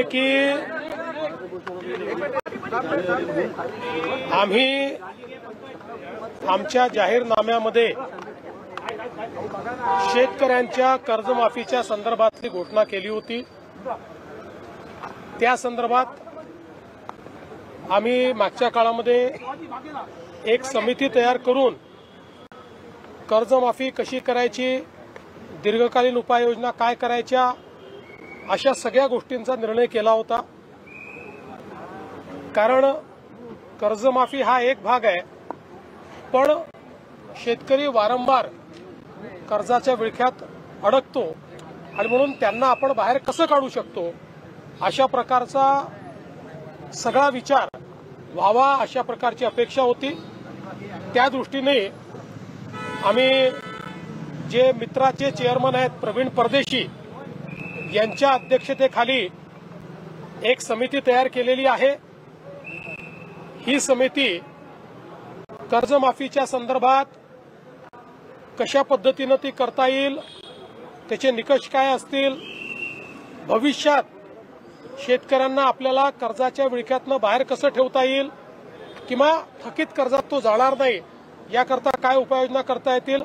की आम्ही आमच्या जाहीरनाम्यामध्ये शेतकऱ्यांच्या कर्जमाफीच्या संदर्भातली घोषणा केली होती। त्या संदर्भात आम्ही मागच्या काळामध्ये एक समिती तयार करून कर्जमाफी कशी करायची, दीर्घकालीन उपाययोजना काय करायच्या, अशा सगळ्या गोष्टींचा निर्णय केला होता। कारण कर्जमाफी हा एक भाग आहे, पण शेतकरी वारंवार कर्जाच्या विळख्यात अडकतो आणि म्हणून त्यांना आपण बाहेर कसं काढू शकतो अशा प्रकारचा सगळा विचार व्हावा अशा प्रकारची अपेक्षा होती। त्या दृष्टीने आम्ही जे मित्राचे चेअरमन आहेत प्रवीण परदेशी यांच्या अध्यक्षतेखाली एक समिती तयार केलेली आहे। ही समिती कर्जमाफीच्या संदर्भात कशा पद्धतीने ती करता येईल, त्याचे निकष काय असतील, भविष्यात शेतकऱ्यांना आपल्याला कर्जाच्या विळख्यातनं बाहेर कसं ठेवता येईल किंवा थकीत कर्जात तो जाणार नाही याकरता काय उपाययोजना करता येतील,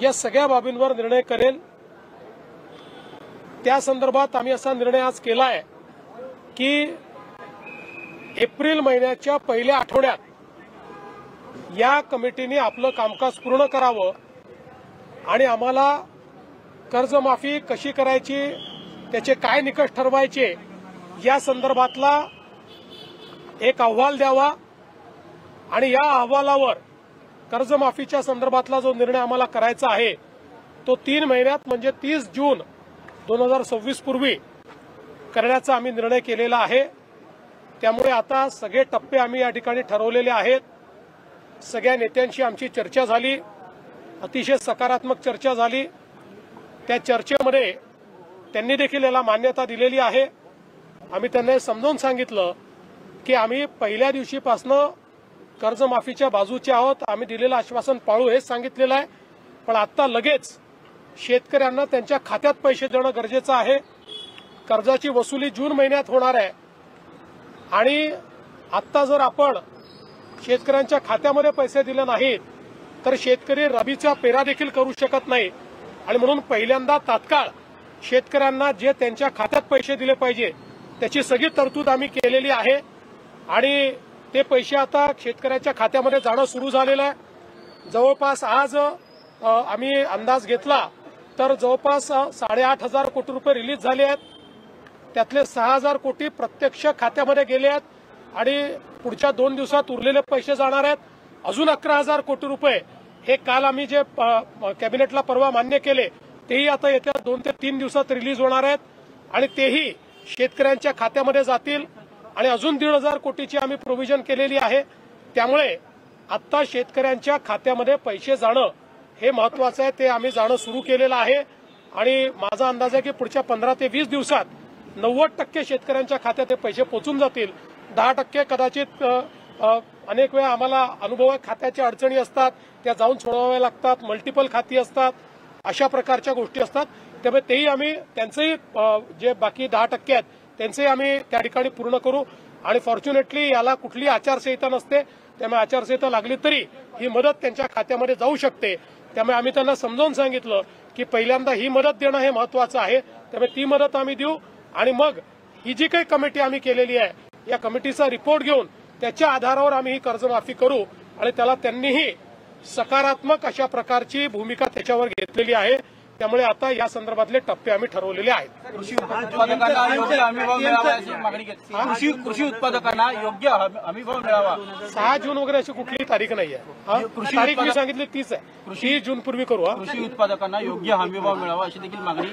या सगळ्या बाबींवर निर्णय करेल। त्या संदर्भात आम्ही असा निर्णय आज केला आहे की एप्रिल महिन्याच्या पहिल्या आठवड्यात या कमिटीने आपलं कामकाज पूर्ण करावं आणि आम्हाला कर्जमाफी कशी करायची, त्याचे काय निकष ठरवायचे या संदर्भातला एक अहवाल द्यावा आणि या अहवालावर कर्जमाफीच्या संदर्भातला जो निर्णय आम्हाला करायचा आहे तो 3 महिन्यात म्हणजे 30 जून 2026 पूर्वी करण्याचा आम्ही निर्णय केलेला आहे। त्यामुळे आता सगळे टप्पे आम्ही या ठिकाणी ठरवलेले आहेत। सगळ्या नेत्यांशी आमची चर्चा झाली, अतिशय सकारात्मक चर्चा झाली। त्या चर्चेमध्ये त्यांनी देखील याला मान्यता दिलेली आहे। आम्ही त्यांना समजावून सांगितलं की आम्ही पहिल्या दिवशीपासून कर्जमाफीच्या बाजूचे आहोत, आम्ही दिलेलं आश्वासन पाळू हेच सांगितलेलं आहे। पण आता लगेच शेतकऱ्यांना त्यांच्या खात्यात पैसे देणं गरजेचं आहे। कर्जाची वसुली जून महिन्यात होणार आहे आणि आता जर आपण शेतकऱ्यांच्या खात्यामध्ये पैसे दिले नाहीत तर शेतकरी रबीचा पेरा देखील करू शकत नाही आणि म्हणून पहिल्यांदा तात्काळ शेतकऱ्यांना जे त्यांच्या खात्यात पैसे दिले पाहिजे त्याची सगळी तरतूद आम्ही केलेली आहे आणि ते पैसे आता शेतकऱ्यांच्या खात्यामध्ये जाणं सुरू झालेलं आहे। जवळपास आज आम्ही अंदाज घेतला तर जवळपास 8,500 कोटी रुपये रिलीज झाले आहेत। त्यातले 6,000 कोटी प्रत्यक्ष खात्यामध्ये गेले आहेत आणि पुढच्या 2 दिवसात उरलेले पैसे जाणार आहेत। अजून 11,000 कोटी रुपये हे काल आम्ही जे कॅबिनेटला परवा मान्य केले तेही आता येत्या 2 ते 3 दिवसात रिलीज होणार आहेत आणि तेही शेतकऱ्यांच्या खात्यामध्ये जातील आणि अजून 1,500 कोटीची आम्ही प्रोव्हिजन केलेली आहे। त्यामुळे आता शेतकऱ्यांच्या खात्यामध्ये पैसे जाणं हे महत्वाचं आहे, ते आम्ही जाणं सुरू केलेलं आहे आणि माझा अंदाज आहे की पुढच्या 15 ते 20 दिवसात 90% शेतकऱ्यांच्या खात्यात हे पैसे पोहोचून जातील। 10% कदाचित अनेक वेळा आम्हाला अनुभव आहे, खात्याच्या अडचणी असतात, त्या जाऊन सोडवाव्या लागतात, मल्टिपल खाती असतात, अशा प्रकारच्या गोष्टी असतात। त्यामुळे तेही आम्ही त्यांचेही जे बाकी 10% आहेत त्यांचेही आम्ही त्या ठिकाणी पूर्ण करू आणि फॉर्च्युनेटली याला कुठली आचारसंहिता नसते, त्यामुळे आचारसंहिता लागली तरी ही मदत त्यांच्या खात्यामध्ये जाऊ शकते। त्यामुळे आम्ही त्यांना समजावून सांगितलं की पहिल्यांदा ही मदत देणं हे महत्वाचं आहे, त्यामुळे ती मदत आम्ही देऊ आणि मग ही जी काही कमिटी आम्ही केलेली आहे या कमिटीचा रिपोर्ट घेऊन त्याच्या आधारावर आम्ही ही कर्जमाफी करू आणि त्याला त्यांनीही सकारात्मक अशा प्रकारची भूमिका त्याच्यावर घेतलेली आहे। त्यामुळे आता या संदर्भातले टप्पे आम्ही ठरवलेले आहेत। कृषी उत्पादकांना योग्य हमीभाव मिळावा अशी मागणी केली। कृषी उत्पादकांना योग्य हमीभाव मिळावा 6 जून वगैरे अशी कुठलीही तारीख नाही आहे, तारीख मी सांगितली 30 आहे, 30 जून पूर्वी करू। कृषी उत्पादकांना योग्य हमीभाव मिळावा अशी देखील मागणी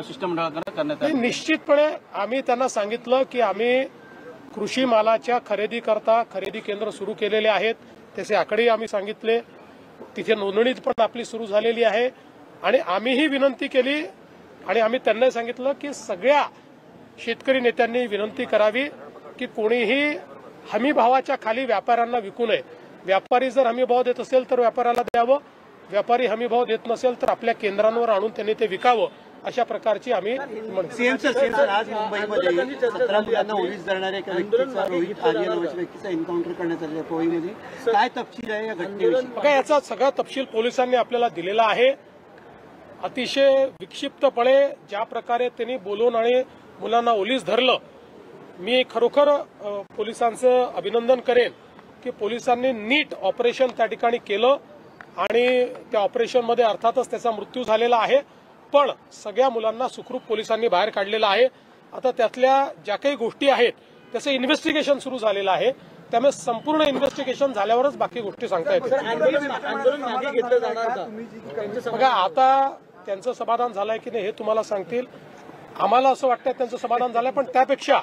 शिष्टमंडळाकडे करण्यात आली। निश्चितपणे आम्ही त्यांना सांगितलं की आम्ही कृषी मालाच्या खरेदीकरता खरेदी केंद्र सुरू केलेले आहेत, त्याचे आकडेही आम्ही सांगितले, तिथे नोंदणी पण आपली सुरू झालेली आहे आणि आम्हीही विनंती केली आणि आम्ही त्यांना सांगितलं की सगळ्या शेतकरी नेत्यांनी विनंती करावी की कोणीही हमीभावाच्या खाली व्यापाऱ्यांना विकू नये। व्यापारी जर हमीभाव देत असेल तर व्यापाऱ्याला द्यावं, व्यापारी हमीभाव देत नसेल तर आपल्या केंद्रांवर आणून त्यांनी ते विकावं अशा प्रकारची आम्ही म्हणतो. सीएम सर आज मुंबईमध्ये 17 मुलांना ओलीस धरणाऱ्या एका व्यक्तीचा रोहित आर्य नावाच्या व्यक्तीचा एन्काउंटर करण्यात आलेला आहे पवईमध्ये. काय तपशील आहे या घटनेविषयी? बघा, याचा सगळा तपशील पोलिसांनी आपल्याला दिलेला आहे. अतिशय विक्षिप्तपणे ज्या प्रकारे त्यांनी बोलून आणि मुलांना ओलीस धरलं, मी खरोखर पोलिसांचं अभिनंदन करेन की पोलिसांनी नीट ऑपरेशन त्या ठिकाणी केलं आणि त्या ऑपरेशनमध्ये अर्थातच त्याचा मृत्यू झालेला आहे, पण सगळ्या मुलांना सुखरूप पोलिसांनी बाहेर काढलेलं आहे. आता त्यातल्या ज्या काही गोष्टी आहेत त्याचं इन्व्हेस्टिगेशन सुरू झालेलं आहे, त्यामुळे संपूर्ण इन्व्हेस्टिगेशन झाल्यावरच बाकी गोष्टी सांगता येतील. आंदोलन मागे घेतलं जाणार का? बघा, आता त्यांचं समाधान झालंय की नाही हे तुम्हाला सांगतील. आम्हाला असं वाटतं त्यांचं समाधान झालंय, पण त्यापेक्षा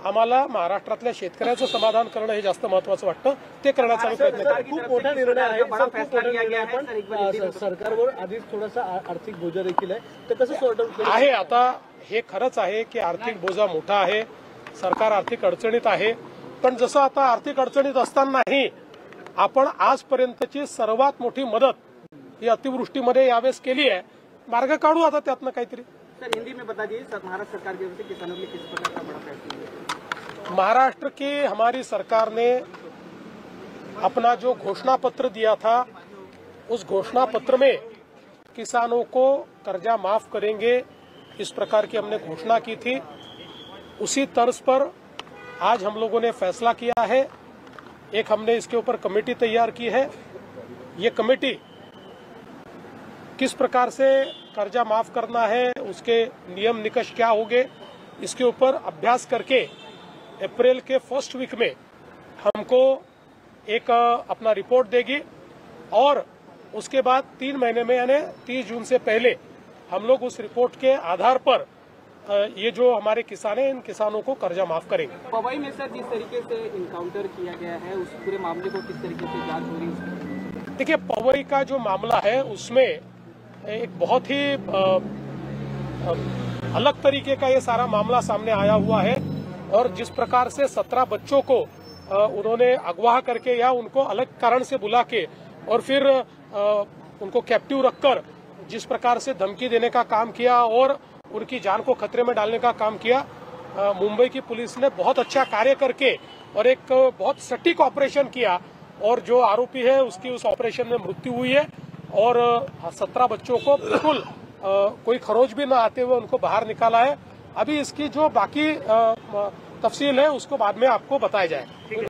आम्हाला महाराष्ट्रातल्या शेतकऱ्याचं समाधान करणं हे जास्त महत्वाचं वाटतं. ते करण्याचा आम्ही प्रयत्न करू. खूप मोठा निर्णय आहे, खूप मोठा निर्णय आहे, पण सरकारवर आधीच थोडासा आर्थिक बोजा देखील आहे, तर कसं सॉर्ट आउट आहे. आता हे खरंच आहे की आर्थिक बोजा मोठा आहे, सरकार आर्थिक अडचणीत आहे, पण जसं आता आर्थिक अडचणीत असतानाही आपण आजपर्यंतची सर्वात मोठी मदत ही अतिवृष्टीमध्ये यावेळेस केली आहे. मार्ग काढू आता त्यातनं काहीतरी. सर हिंदी में बता दीजिए, महाराष्ट्र सरकार की ओर से किसानों के लिए किस प्रकार का बड़ा फैसला है? महाराष्ट्र की हमारी सरकार ने अपना जो घोषणा पत्र दिया था, उस घोषणा पत्र में किसानों को कर्जा माफ करेंगे इस प्रकार की हमने घोषणा की थी. उसी तर्ज पर आज हम लोगों ने फैसला किया है. एक हमने इसके ऊपर कमेटी तैयार की है. ये कमेटी किस प्रकार से कर्जा माफ करना है, उसके नियम निकष क्या होंगे, इसके ऊपर अभ्यास करके अप्रैल के फर्स्ट वीक में हमको एक अपना रिपोर्ट देगी और उसके बाद 3 महीने में यानी 30 जून से पहले हम लोग उस रिपोर्ट के आधार पर ये जो हमारे किसान हैं इन किसानों को कर्जा माफ करेंगे. पवई में सर जिस तरीके से इनकाउंटर किया गया है उस पूरे मामले को किस तरीके से जांच हो रही है? देखिए, पवई का जो मामला है उसमें एक बहुत ही अलग तरीके का ये सारा मामला सामने आया हुआ है और जिस प्रकार से 17 बच्चों को उन्होंने अगवा करके या उनको अलग कारण से बुला के और फिर उनको कैप्टिव रखकर जिस प्रकार से धमकी देने का काम किया और उनकी जान को खतरे में डालने का काम किया, मुंबई की पुलिस ने बहुत अच्छा कार्य करके और एक बहुत सटीक ऑपरेशन किया और जो आरोपी है उसकी उस ऑपरेशन में मृत्यु हुई है और 17 बच्चों को बिल्कुल कोई खरोच भी न आते हुए उनको बाहर निकाला है. अभी इसकी जो बाकी तफसील है उसको बाद में आपको बताया जाए.